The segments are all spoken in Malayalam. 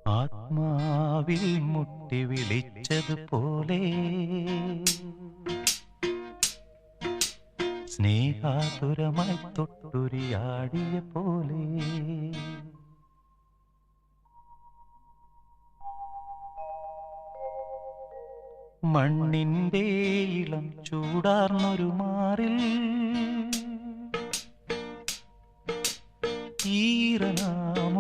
ആത്മാവിൽ മുട്ടി വിളിച്ചതുപോലെ സ്നേഹാതുരമായി തൊട്ടുരിയാടിയ പോലെ മണ്ണിന്റെ ഇളം ചൂടാർന്നൊരു മാറിൽ ഈറനാമൊരിന്തു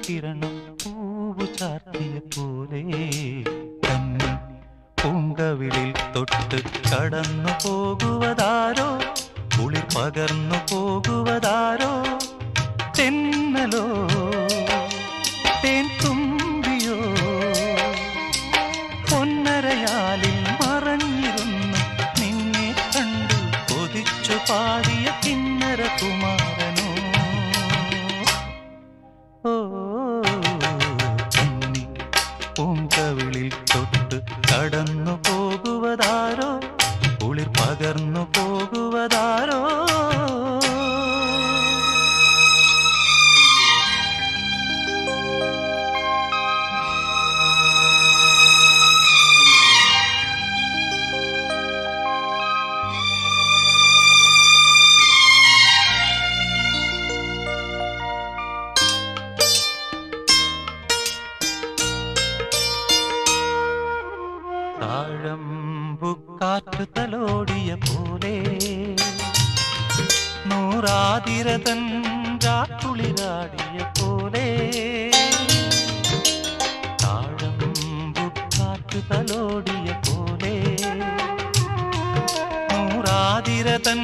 കിരണം പൂവു ചാർത്തിയ പോലെ തന്നെ പൂങ്കവിളിൽ തൊട്ട് കടന്നു പോകുവതാരോ കുളിർ പകർന്നു പോകുവതാരോ തെന്നലോ തേൻ തുമ്പിയോ പൊന്നരയാലിൽ മറഞ്ഞിരുന്നു നിന്നെ കണ്ടു കൊതിച്ചു പാടിയ കിന്നര കുമാരനോ കന്നി പൂങ്കവിളിൽ തൊട്ട് കടന്നു പോകുവതാരോ കുളിർ പകർന്നു പോകുവതാരോ താഴമ്പുകാറ്റ് തലോടിയ പോലെ നൂറാതിരതൻ രാക്കുളിരാടിയ പോലെ താഴമ്പുകാറ്റ് തലോടിയ പോലെ നൂറാതിരതൻ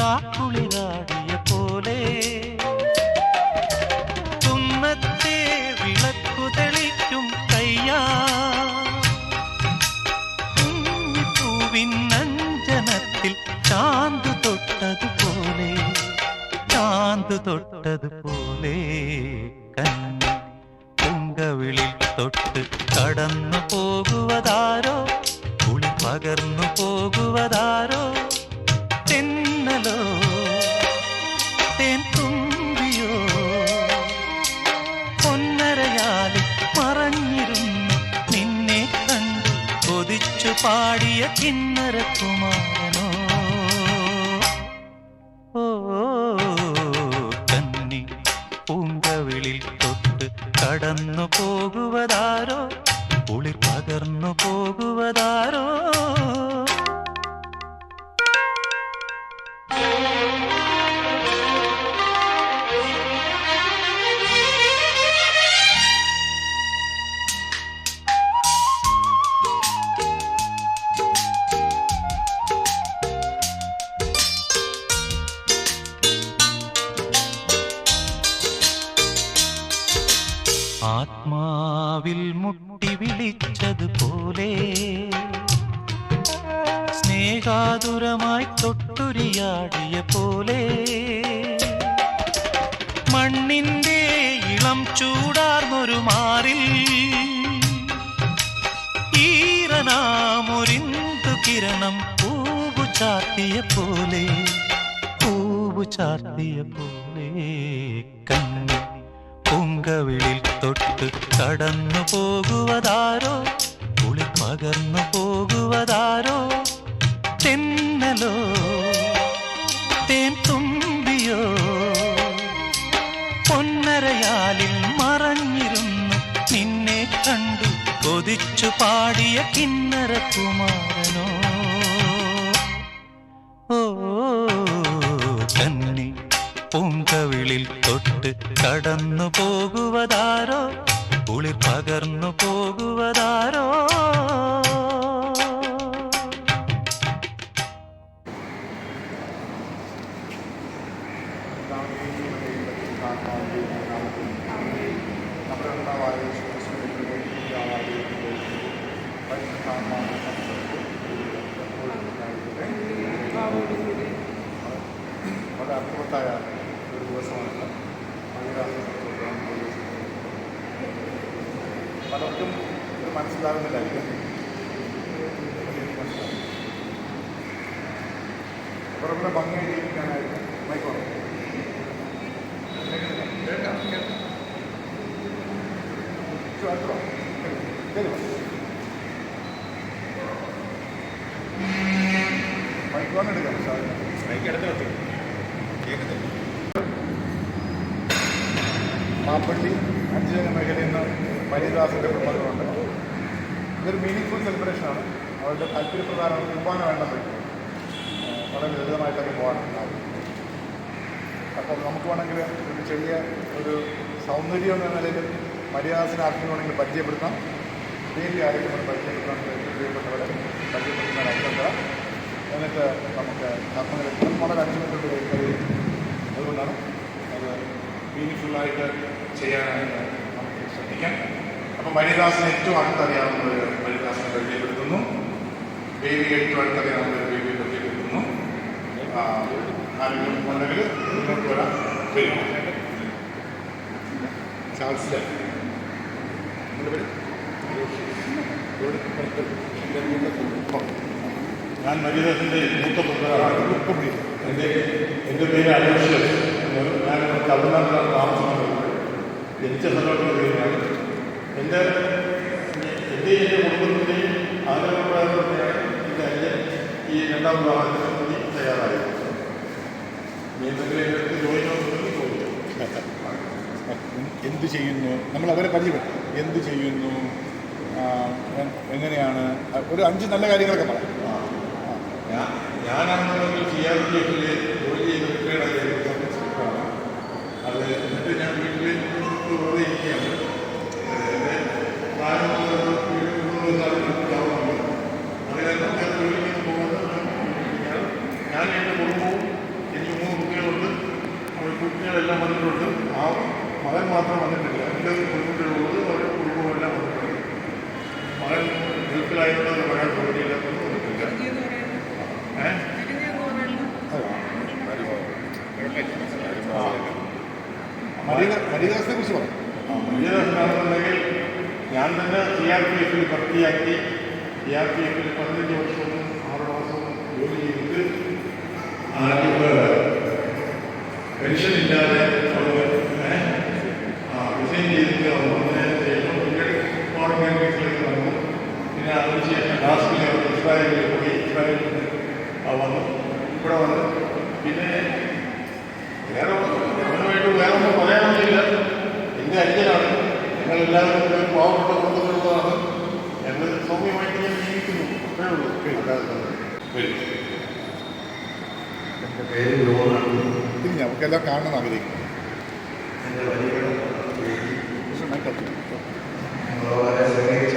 രാക്കുളിരാടിയ പോലെ തുന്നത്തെ വിളക്കു തെളിക്കും കയ്യാ ിൽ ചാന്ത് തൊട്ടതുപോലെ ചാന്ത് തൊട്ടതുപോലെ കന്നി പൂങ്കവിളിൽ തൊട്ട് കടന്നു പോകുവതാരോ കുളി പകർന്നു പോകുവതാരോ തെന്നലോ തേൻ തുമ്പിയോ പൊന്നരയാലിൽ മറഞ്ഞിരുന്നു നിന്നെ കണ്ടു കൊതിച്ചു പാടിയ കിന്നര കുമാരനോ കന്നി പൂങ്കവിളിൽ തൊട്ട് കടന്നു പോകുവതാരോ കുളിർ പകർന്നു പോകുവതാരോ ആത്മാവിൽ മുട്ടി വിളിച്ചതുപോലെ സ്നേഹാതുരമായി തൊട്ടുരിയാടിയ പോലെ മണ്ണിന്റെ ഇളം ചൂടാർന്നൊരു മാറിൽ ഈറനാമൊരിന്തു കിരണം പൂവു ചാർത്തിയ പോലെ പൂവു ചാർത്തിയ പോലെ കന്നി പൂങ്കവിളിൽ തൊട്ട് കടന്നു പോകുവതാരോ കുളി പകർന്നു പോകുവതാരോ തെന്നലോ തേൻ തുമ്പിയോ പൊന്നരയാലിൽ മറഞ്ഞിരുന്നു നിന്നെ കണ്ടു കൊതിച്ചു പാടിയ കിന്നര കുമാരനോ കന്നി പൂങ്കവിളിൽ തൊട്ട് കടന്നു പോകുവതാരോ കുളിർ പകർന്നു പോകുവതാരോ വളരെ അർത്ഥവത്തായ ഒരു ദിവസമാണ് പലർക്കും ഇത് മനസ്സിലാകുന്നില്ലായിരിക്കും. അവരുടെ ഭംഗിയായിട്ട് ജീവിക്കാനായിട്ട് മൈക്കോണം മൈക്രോൺ എടുക്കാം സാർ. മാപ്പള്ളി അഞ്ചുതങ്ങ മേഖലയിൽ നിന്ന് മരിദാസിൻ്റെ കുടുംബങ്ങളുണ്ട്. ഇതൊരു മീനിങ് ഫുൾ സെലിബ്രേഷനാണ്. അവരുടെ താല്പര്യപ്രകാരം കുർബാന വേണ്ടത് വളരെ ലളിതമായിട്ടൊക്കെ പോകാനുണ്ടാവും. അപ്പോൾ നമുക്ക് വേണമെങ്കിൽ ഒരു ചെറിയ ഒരു സൗന്ദര്യം എന്ന നിലയിൽ മരിദാസിനെ ആർക്കും വേണമെങ്കിൽ പരിചയപ്പെടുത്താം. ഡെയിലി ആരെങ്കിലും നമ്മൾ പരിചയപ്പെടുത്താൻ പ്രിയപ്പെട്ടവരെ പരിചയപ്പെടുത്തുന്ന അഭ്യർത്ഥന. എന്നിട്ട് നമുക്ക് കർമ്മങ്ങൾ വളരെ 5 മിനിറ്റ് കഴിയും. അതുകൊണ്ടാണ് അത് മീനിങ്ഫുള്ളായിട്ട് ചെയ്യാനായിട്ട് നമുക്ക് ശ്രദ്ധിക്കാം. അപ്പം മരിദാസിനെ ഏറ്റവും അടുത്തറിയാവുന്നവർ മരിദാസിനെ പരിചയപ്പെടുത്തുന്നു. ബേബിയെ ഏറ്റവും അടുത്തറിയാവുന്നവർ ബേബിയെ പരിചയപ്പെടുത്തുന്നു. ആരെങ്കിലും ഉണ്ടെങ്കിൽ മുന്നോട്ട് വരാൻ വരും. ചാൾസ് ഞാൻ മരിദാസിൻ്റെ മൂത്ത പുത്രനാണ്. എൻ്റെ പേര് അലോഷ്യസ്. ഞാൻ തമിഴ്നാട്ടിലാണ് താമസിക്കുന്നത്. ജനിച്ച സ്ഥലത്തുള്ള പേരാണ്. എൻ്റെ കുടുംബത്തിൻ്റെയും ആഗ്രഹപ്രകാരമാണ് എൻ്റെ അഞ്ചൻ ഈ 2ാം വിവാഹത്തിന് വേണ്ടി തയ്യാറായത്. എന്തെങ്കിലും ജോലിനോട് എന്ത് ചെയ്യുന്നു, നമ്മൾ അവരെ പരിചയപ്പെടും. എന്ത് ചെയ്യുന്നു, എങ്ങനെയാണ്, ഒരു 5 നല്ല കാര്യങ്ങളൊക്കെ പറയാം. ഞാനാണെന്നുണ്ടെങ്കിൽ CRPF ജോലി ചെയ്ത് റിട്ടയർഡ് ആയിരിക്കുകയാണ്. അത് എന്നിട്ട് ഞാൻ വീട്ടിൽ വെറുതെ ഇരിക്കുകയാണ്. എൻ്റെ പ്രായമുള്ള അങ്ങനെ നമുക്ക് ജോലിക്ക് പോകുന്നത് ഞാൻ എൻ്റെ കുടുംബവും എനിക്ക് 3 കുട്ടികളുണ്ട്. അവർ കുട്ടികളെല്ലാം വന്നിട്ടുണ്ട്. ആ മകൻ മാത്രം വന്നിട്ടില്ല. എൻ്റെ കുടുംബത്തിലുള്ളത് അവരുടെ കുടുംബമെല്ലാം വന്നിട്ടുണ്ട്. മകൻ ഗൾഫിലായതുകൊണ്ട് മകൻ ജോലിയില്ലാത്തത് വന്നിട്ടില്ല. മരിദാസിനെ കുറിച്ച് പറയാം. മരിദാസിനാണെന്നുണ്ടെങ്കിൽ ഞാൻ തന്നെ CRPF ഭർത്തിയാക്കി. CRPF 15 വർഷവും 6 മാസവും ജോലി ചെയ്തിട്ട് പെൻഷൻ ഇല്ലാതെ റിസൈൻ ചെയ്തിട്ട് വന്നതിന് ശേഷം പിന്നീട് ഫോറിൻ കൺട്രീസിലേക്ക് വന്നു. പിന്നെ അതിനുശേഷം ലാസ്റ്റിൽ ഇസ്രായേലിൽ പോയി. ഇസ്രായേലിൽ വന്നു, ഇവിടെ വന്നു. പിന്നെ വേറെ ഒന്നും പറയാനൊന്നുമില്ല. എൻ്റെ അഞ്ചനാണ്. ഞങ്ങളെല്ലാവരും പാവപ്പെട്ട കുടുംബത്തിലുള്ളതാണ്. ഞങ്ങൾ സൗമ്യമായിട്ട് ഞാൻ ജീവിക്കുന്നു. അത്രേ ഉള്ളൂ. എൻ്റെ പേര് ജോണാണ്. ഇത് നമുക്കെല്ലാം കാണണം ആഗ്രഹിക്കുന്നു. എൻ്റെ വലിയ വളരെ സ്നേഹിച്ച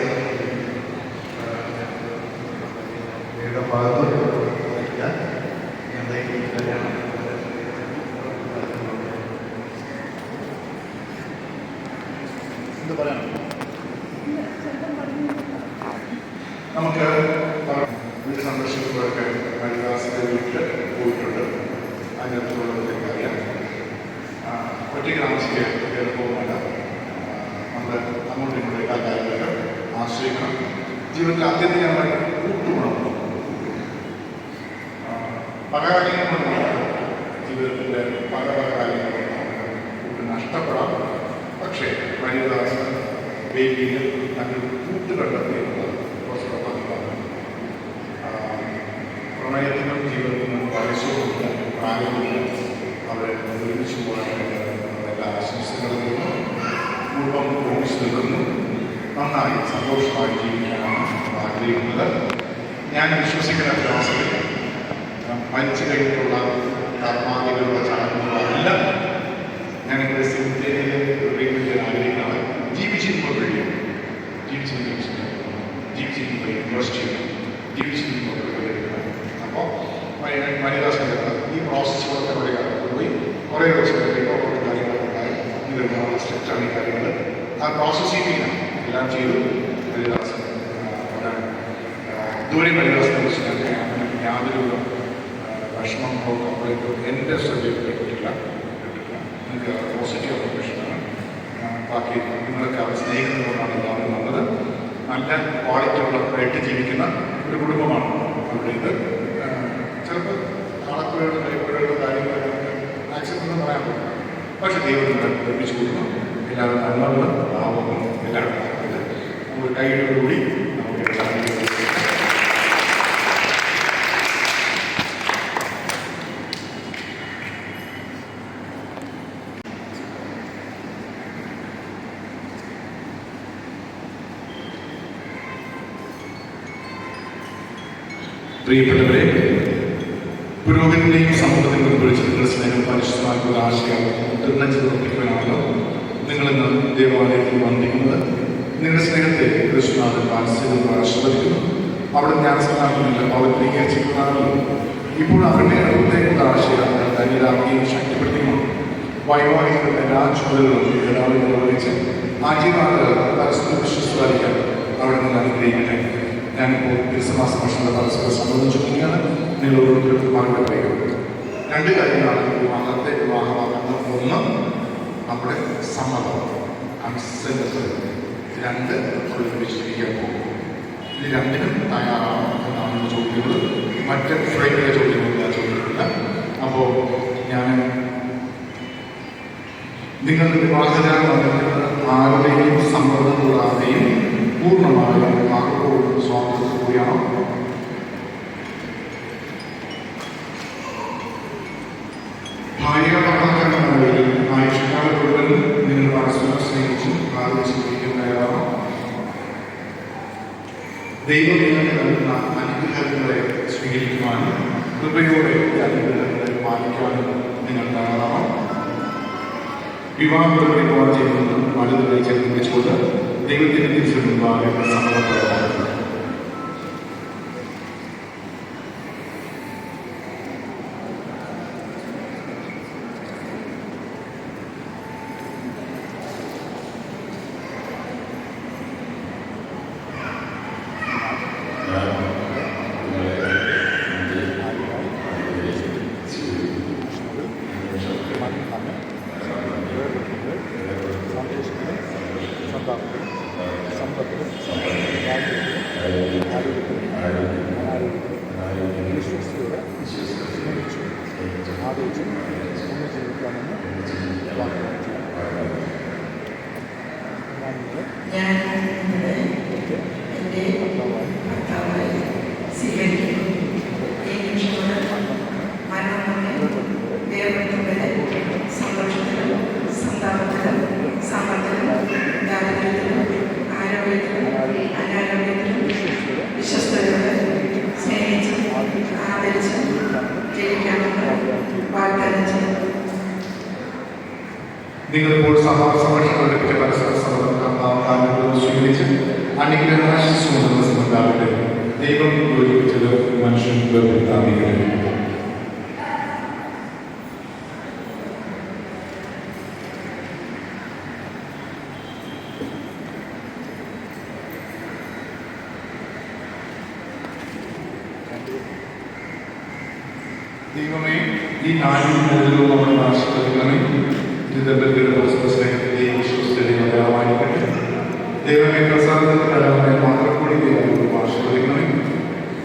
വീട് ഭാഗത്ത് ഞങ്ങളുടെ ഈ കല്യാണം എന്ത് പറയണം? നമുക്ക് വീട് സന്ദർശിക്കുമ്പോഴൊക്കെ മരിദാസിൻ്റെ വീട്ടിൽ പോയിട്ടുണ്ട്. അതിനകത്തുള്ളവർക്ക് അറിയാം. ഒറ്റയ്ക്ക് താമസിക്കാൻ എളുപ്പവുമല്ല. നമ്മൾ അങ്ങോട്ടും ഇങ്ങോട്ടും എല്ലാ കാര്യങ്ങളിലും ആശ്രയിക്കണം. ജീവിതത്തിൽ ആത്യന്തികമായി കൂട്ടുവേണം. പല കാര്യങ്ങൾ കൊണ്ട് ജീവിതത്തിൻ്റെ പല കാര്യങ്ങളും കൂട്ട് നഷ്ടപ്പെടാം. പക്ഷേ മരിദാസ് ബേബിയിൽ നല്ലൊരു കൂട്ട് കണ്ടെത്തിയിരുന്നത് പ്രണയത്തിനും ജീവിതത്തിനും വയസ്സുകൊണ്ട് പ്രായമില്ല. അവരെ ഒരുമിച്ച് പോകാനായിട്ട് എല്ലാ ആശംസകളും കുടുംബം ഒരുമിച്ച് നിൽക്കുന്നു. നന്നായി സന്തോഷമായി ജീവിക്കാനാണ് ആഗ്രഹിക്കുന്നത്. ഞാൻ വിശ്വസിക്കുന്ന വിശ്വാസത്തിൽ മരിച്ചു കഴിഞ്ഞിട്ടുള്ള കർമാദികളുടെ ചടങ്ങുകളല്ല ഞാനിവിടെ സിനിമയിൽ ആഗ്രഹിക്കുന്നത്. ജീവിച്ചിരിക്കുമ്പോൾ കഴിയും. ജീവിച്ചിരിക്കുമ്പോൾ ഇൻവെസ്റ്റ് ചെയ്യണം. ജീവിച്ചിരിക്കുമ്പോൾ അപ്പോൾ മരിദാസിൻ്റെ ഈ പ്രോസസ്സുകളൊക്കെ പോയി കുറേ ദിവസം കഴിയുമ്പോൾ കുറേ കാര്യങ്ങളൊക്കെ ഉണ്ടായി. ഇതൊക്കെ സ്ട്രെച്ചാണ് ഈ കാര്യങ്ങൾ. ആ പ്രോസസ്സിങ് എല്ലാം ചെയ്തു. മരിദാസ് ഇതുവരെ മരിദാസിനെ കുറിച്ച് യാതൊരു വിഷമങ്ങളോ കംപ്ലൈൻറ്റോ എൻ്റെ ശ്രദ്ധയിൽപ്പെട്ടിട്ടില്ല. നിങ്ങൾക്ക് പോസിറ്റീവ് പ്രൊഫഷനാണ്. ബാക്കി നിങ്ങളൊക്കെ അവർ സ്നേഹിക്കുന്നതുകൊണ്ടാണ് എല്ലാവരും വന്നത്. നല്ല ക്വാളിറ്റിയുള്ള ആയിട്ട് ജീവിക്കുന്ന ഒരു കുടുംബമാണ് അവരുടേത്. ചിലപ്പോൾ കളക്കുകളുടെ കൈപ്പുഴകളുടെ കാര്യങ്ങളൊക്കെ ആക്സിഡൻ്റ് എന്ന് പറയാൻ പറ്റില്ല. പക്ഷേ ദൈവം ഒരുമിച്ച് കൂടുന്നു. എല്ലാവരും നന്മകളും ഭാവങ്ങളും എല്ലാവരും ഒരു കൈയോടുകൂടി നമുക്ക് ചടങ്ങ് പ്രിയപ്പെട്ടവരെ, പുരോഗതിയുടെയും സമൂഹത്തിനും കുറിച്ച് നിങ്ങളുടെ സ്നേഹം പരിശുദ്ധമായിട്ടുള്ള ആശയം നിർണ്ണയിച്ച് പ്രവർത്തിക്കുവാനാണല്ലോ നിങ്ങളിന്ന് ദേവാലയത്തിൽ വന്നിരിക്കുന്നത്. നിങ്ങളുടെ സ്നേഹത്തെ കൃഷ്ണനാഥൻ വാത്സല്യം ആശീർവദിക്കുന്നു. അവിടെ ജ്ഞാനസ്ഥാനങ്ങളിൽ പവിത്രീകരിച്ചിട്ടുള്ളതാണല്ലോ. ഇപ്പോൾ അവരുടെ ഹൃദയങ്ങളുടെ ആശയം ധന്യരാക്കുകയും ശക്തിപ്പെടുത്തുകയും വൈവാഹികരുടെ എല്ലാ ചുമതലകളും എല്ലാവരും നിർവഹിച്ച് ആജീവനാഥ പരസ്പരം വിശ്വസിക്കാതിരിക്കാൻ അവിടെ നിന്ന് അനുഗ്രഹിക്കട്ടെ. ഞാനിപ്പോൾ ക്രിസ്തുമാസ ഭക്ഷണ പരസ്പരം സംബന്ധിച്ചിരിക്കുകയാണ്. നിങ്ങൾ ഓരോരുത്തർക്കും മറുപടി പറയുക. രണ്ട് കാര്യങ്ങളാണ് വിവാഹമാകുന്നത്. ഒന്ന് നമ്മുടെ സമ്മതം, കൺസെന്റ്. രണ്ട് ഒരുമിച്ചിരിക്കാൻ പോകും. ഇത് രണ്ടിനും തയ്യാറാണ് എന്നാണ് ചോദിക്കുന്നത്. മറ്റ് ഫ്രൈഡിലെ ചോദ്യങ്ങളില്ല ചോദിക്കുന്നില്ല. അപ്പോൾ ഞാൻ നിങ്ങളുടെ വിവാഹജാലം വന്നിട്ടുള്ളത് ആരുടെയും സമ്മതം കൂടാതെയും പൂർണ്ണമായും ആർക്കോടും സ്വാതന്ത്ര്യത്തോടെയാണ്. ഭാര്യാഭർത്താക്കന്മാരിൽ ആയുഷ്കാലം മുഴുവൻ നിങ്ങൾ പരസ്പരം സ്നേഹിച്ചും പ്രാർത്ഥിച്ചിരിക്കുന്നവരാണ്. ദൈവം നിങ്ങൾക്ക് നൽകുന്ന അനുഗ്രഹങ്ങളെ സ്വീകരിക്കുവാനും കൃപയോടെ അനുഗ്രഹങ്ങളെ പാലിക്കുവാനും നിങ്ങൾ തയ്യാറാണ്. വിവാഹങ്ങളുടെ ചെയ്യുന്നത് വലുതുകളെ ചേർന്നിച്ചുകൊണ്ട് ദൈവത്തിന്റെ തിരിച്ചു മുൻപാകെ സമ്മതപ്രദമാണ്. ഞാൻ എൻ്റെ ഭർത്താവായി സ്വീകരിക്കുന്നു. ഈ നിമിഷം മരണമൊക്കെ വേർപെടുത്തുന്നതിന് സന്തോഷത്തിലും സന്താപത്തിലും സമ്പത്തിലും ദാരിദ്ര്യത്തിലും ആരോഗ്യത്തിലും അനാരോഗ്യത്തിലും വിശ്വസ്തയോടെ സ്നേഹിച്ച് ആദരിച്ച് ജീവിക്കാമെന്ന് വാഗ്ദാനം ചെയ്യുന്നു. നിങ്ങളിപ്പോൾ സഭാസമക്ഷങ്ങൾ ലഭിച്ച പരസ്പര സമ്മതം സ്വീകരിച്ച് അനുഗ്രഹമാശിച്ചുകൊണ്ടുണ്ടാകട്ടെ. ദൈവം യോജിപ്പിച്ചത് മനുഷ്യൻ വേർപെടുത്താമെങ്കിൽ ദൈവമേ, ഈ നാടിനും കൂടുതലും നമ്മുടെ ആശീർവദിക്കണമേ. ദമ്പതികളുടെ പരസ്പര സ്നേഹത്തിന്റെയും വിശ്വസ്തയുടെയും അടയാളമായിരിക്കട്ടെ. ദൈവമേ, പ്രസാദത്തിന്റെ അടയാളമായി മാത്രം കൂടി ദൈവം ആശീർവദിക്കണമേ.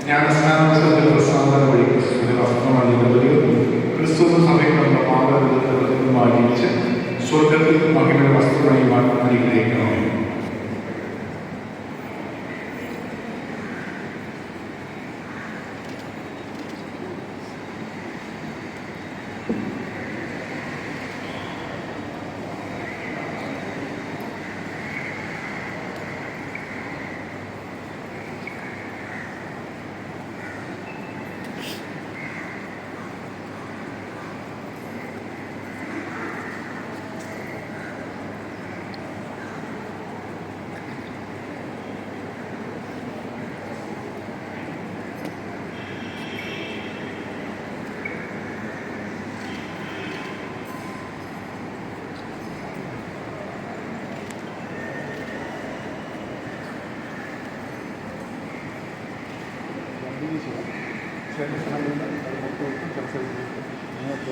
ജ്ഞാനസ്നാനത്തിൽ പ്രസാദന വഴി ക്രിസ്തുവിന്റെ വസ്ത്രമായി ദമ്പതികൾ ക്രിസ്തുവിന് സമയത്തുള്ള പാപത്തെ പ്രതിബന്ധമായി ജീവിച്ച് സ്വർഗത്തിൽ മഹിമയുടെ വസ്ത്രമായി അനുഗ്രഹിക്കണമേ.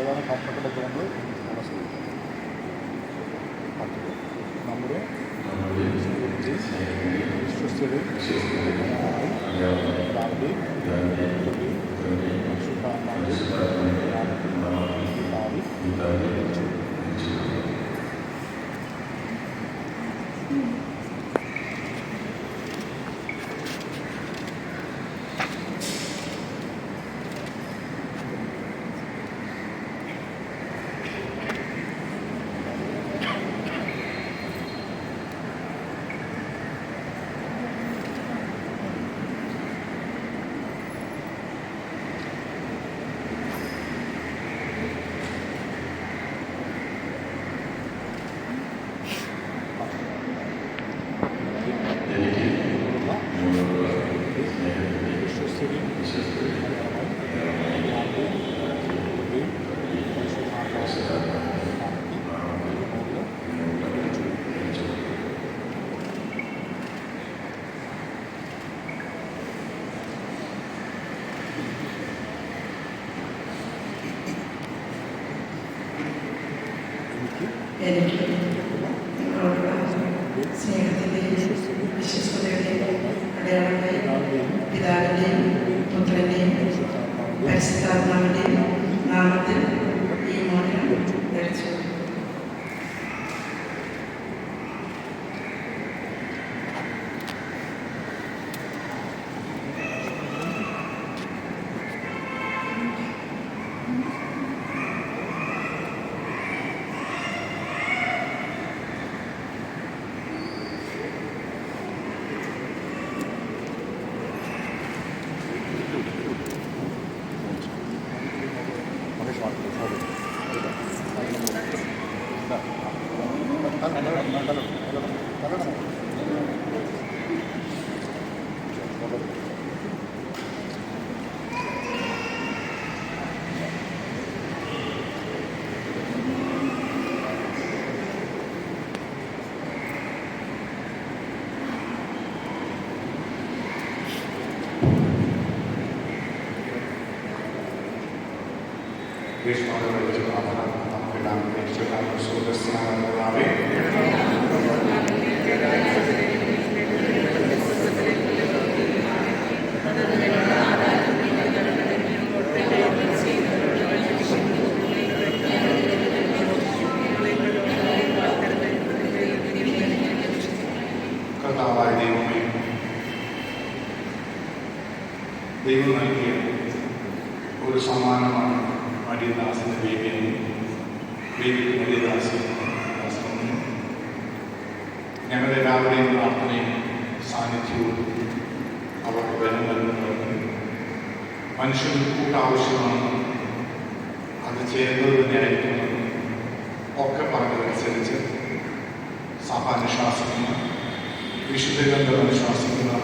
ഏതാണ് കംഫർട്ടബിൾ നമ്മൾ നമ്മുടെ വിശ്വസ്തയുടെ എനിക്ക് നിങ്ങളോടുള്ള സ്നേഹത്തിൻ്റെയും വിശ്വസ്തതയുടെയും അടയാളങ്ങളെ പിതാവിൻ്റെയും പുത്രൻ്റെയും പരിശുദ്ധാത്മാവിൻ്റെയും നാമത്തിൽ ഈ മോചനം ധരിച്ചു. കർത്താവായ ദൈവമേ, ദൈവം നൽകിയ ഒരു സമ്മാനമാണ് മരിയദാസിൻ്റെ ബേബിയെന്നും ബേബിക്ക് മരിയദാസിനും ഞങ്ങളെല്ലാവരുടെയും പ്രാർത്ഥനയും സാന്നിധ്യവും അവർക്ക് ബലം നൽകുന്നവർക്ക് മനുഷ്യന് കൂട്ടാവശ്യമാണ്, അത് ചെയ്യുന്നത് തന്നെയായിരിക്കുമെന്ന് ഒക്കെ പറഞ്ഞതനുസരിച്ച് സഭ അനുശാസിക്കുന്ന വിശുദ്ധ ഗ്രന്ഥം അനുശാസിക്കുന്ന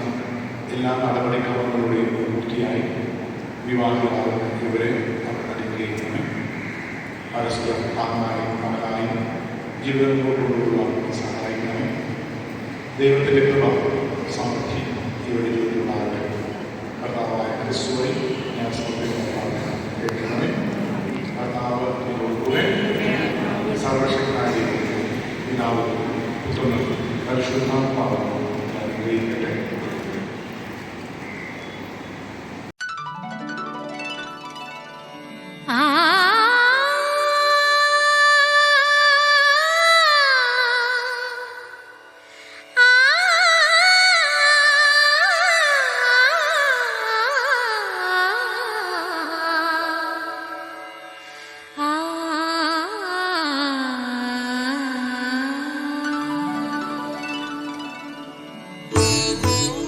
എല്ലാ നടപടിക്രമങ്ങളുടെയും പൂർത്തിയായി വിവാഹിതരാകുന്ന ഇവരെ അവർ അനുഗ്രഹിക്കുന്നു. പരസ്പരം താങ്ങായും മകനായും ജീവിതം കൊണ്ടുപോകുവാൻ സഹായിക്കണമേ. ദൈവത്തിൻ്റെ കൃപ സമൃദ്ധി ഇവരുടെ ജീവിതത്തിലുണ്ടാകട്ടെ. കർത്താവായ ക്രിസ്തുവെ ഞാൻ സമർപ്പിക്കുന്ന പ്രാർത്ഥന കേൾക്കണമേ. കർത്താവ് കൂടെ സർവശക്തനായ പിതാവ് പുത്രനും പരിശുദ്ധാത്മാവും അനുഗ്രഹിക്കട്ടെ. Thank you.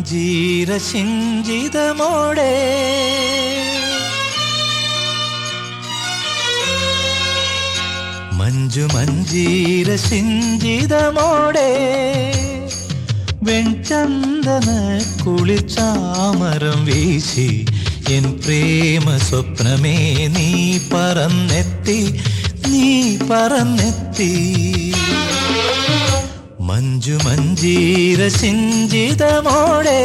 മഞ്ജീര സിഞ്ചിതമോടെ മഞ്ജീര സിഞ്ചിതമോടെ വെൺചന്ദന കുളിച്ചാമരം വീശി എൻ പ്രേമ സ്വപ്നമേ നീ പറന്നെത്തി മഞ്ജീര സിഞ്ചിതമോടെ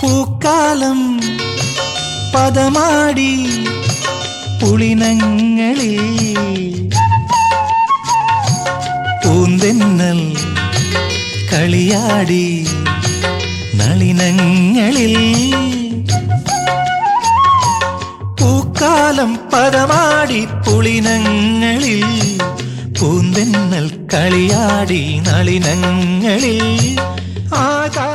പൂക്കാലം പദമാടി പുളിനങ്ങളിൽ പൂന്തെന്നൽ കളിയാടി നളിനങ്ങളിൽ പൂക്കാലം പദമാടി പുളിനങ്ങളിൽ പൂന്തെന്നൽ കളിയാടി നളിനങ്ങളിൽ ആകാ